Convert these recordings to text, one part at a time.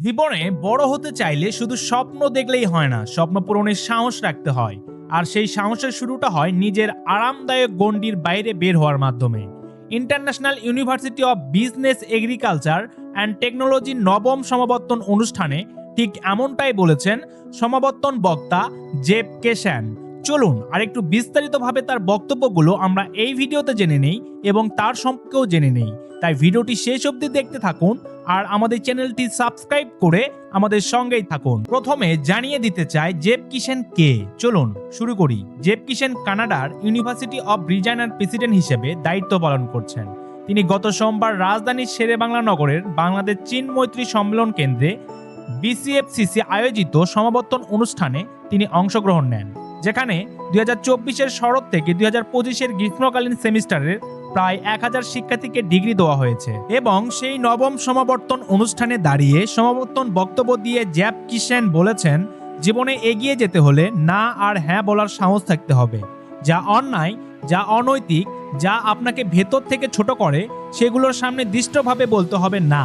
জীবনে বড় হতে চাইলে শুধু স্বপ্ন দেখলেই হয় না, স্বপ্ন পূরণের সাহস রাখতে হয়। আর সেই সাহসের শুরুটা হয় নিজের আরামদায়ক গণ্ডির বাইরে বের হওয়ার মাধ্যমে। International university of business agriculture and টেকনোলজির নবম সমাবর্তন অনুষ্ঠানে ঠিক এমনটাই বলেছেন সমাবর্তন বক্তা জেব কেশান। চলুন আরেকটু বিস্তারিতভাবে তার বক্তব্যগুলো আমরা এই ভিডিওতে জেনে নেই এবং তার সম্পর্কেও জেনে নেই। তাই ভিডিওটি শেষ অবধি দেখতে থাকুন আর আমাদের চ্যানেলটি সাবস্ক্রাইব করে আমাদের সঙ্গেই থাকুন। প্রথমে জানিয়ে দিতে চাই জেব কিশান কে। চলুন শুরু করি। জেব কিশান কানাডার ইউনিভার্সিটি অব রিজিয়নার প্রেসিডেন্ট হিসেবে দায়িত্ব পালন করছেন। তিনি গত সোমবার রাজধানীর শেরেবাংলা নগরের বাংলাদেশ চীন মৈত্রী সম্মেলন কেন্দ্রে বিসিএফসিসি আয়োজিত সমাবর্তন অনুষ্ঠানে তিনি অংশগ্রহণ নেন, যেখানে 2024-এর শরৎ থেকে 2025-এর গ্রীষ্মকালীন সেমিস্টারের প্রায় 1000 শিক্ষার্থীকে ডিগ্রি দেওয়া হয়েছে। এবং সেই নবম সমাবর্তন অনুষ্ঠানে দাঁড়িয়ে সমাবর্তন বক্তব্য দিয়ে জেব কিশান বলেছেন, জীবনে এগিয়ে যেতে হলে না আর হ্যাঁ বলার সাহস থাকতে হবে। যা অন্যায়, যা অনৈতিক, যা আপনাকে ভেতর থেকে ছোট করে, সেগুলোর সামনে দৃষ্টভাবে বলতে হবে না।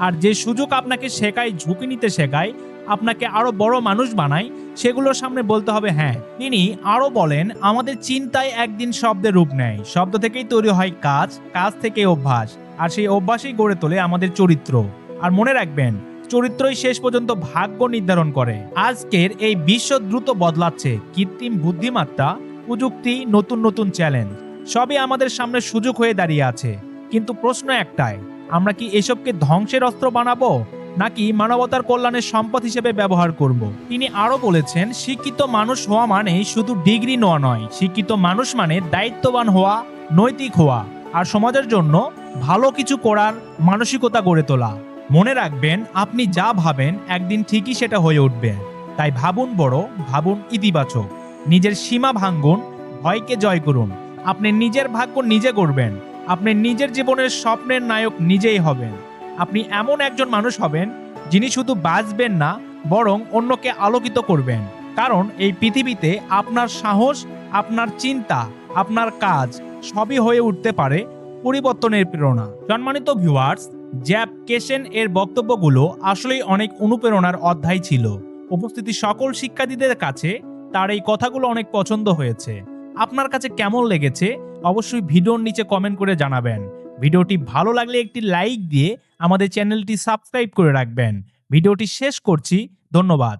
আর যে সুযোগ আপনাকে শেখায়, ঝুঁকি নিতে শেখায়, আপনাকে আরো বড় মানুষ বানায়, সেগুলোর সামনে বলতে হবে হ্যাঁ। তিনি আরো বলেন, আমাদের চিন্তায় একদিন শব্দের রূপ নেয়, শব্দ থেকেই তৈরি হয় কাজ, কাজ থেকে অভ্যাস, আর সেই অভ্যাসই গড়ে তোলে আমাদের চরিত্র। আর মনে রাখবেন, চরিত্রই শেষ পর্যন্ত ভাগ্য নির্ধারণ করে। আজকের এই বিশ্ব দ্রুত বদলাচ্ছে, কৃত্রিম বুদ্ধিমত্তা, প্রযুক্তি, নতুন নতুন চ্যালেঞ্জ সবই আমাদের সামনে সুযোগ হয়ে দাঁড়িয়ে আছে। কিন্তু প্রশ্ন একটাই, আমরা কি এসবকে ধ্বংসের অস্ত্র বানাবো নাকি মানবতার কল্যাণের সম্পদ হিসেবে ব্যবহার করব? তিনি আরো বলেছেন, শিক্ষিত মানুষ হওয়া মানে শুধু ডিগ্রি নেওয়া নয়, শিক্ষিত মানুষ মানে দায়িত্ববান হওয়া, নৈতিক হওয়া, আর সমাজের জন্য ভালো কিছু করার মানসিকতা গড়ে তোলা। মনে রাখবেন, আপনি যা ভাবেন একদিন ঠিকই সেটা হয়ে উঠবে। তাই ভাবুন বড়, ভাবুন ইতিবাচক, নিজের সীমা ভাঙ্গুন, ভয়কে জয় করুন। আপনি নিজের ভাগ্য নিজে গড়বেন, আপনি নিজের জীবনের স্বপ্নের নায়ক নিজেই হবেন। আপনি এমন একজন মানুষ হবেন যিনি শুধু বাঁচবেন না, বরং অন্যকে আলোকিত করবেন। কারণ এই পৃথিবীতে আপনার সাহস, আপনার চিন্তা, আপনার কাজ সবই হয়ে উঠতে পারে পরিবর্তনের প্রেরণা। সম্মানিত ভিউয়ার্স, জেব কিশান এর বক্তব্যগুলো আসলেই অনেক অনুপ্রেরণার অধ্যায় ছিল। উপস্থিতি সকল শিক্ষার্থীদের কাছে তার এই কথাগুলো অনেক পছন্দ হয়েছে। আপনার কাছে কেমন লেগেছে অবশ্যই ভিডিওর নিচে কমেন্ট করে জানাবেন। ভিডিওটি ভালো লাগলে একটি লাইক দিয়ে আমাদের চ্যানেলটি সাবস্ক্রাইব করে রাখবেন। ভিডিওটি শেষ করছি, ধন্যবাদ।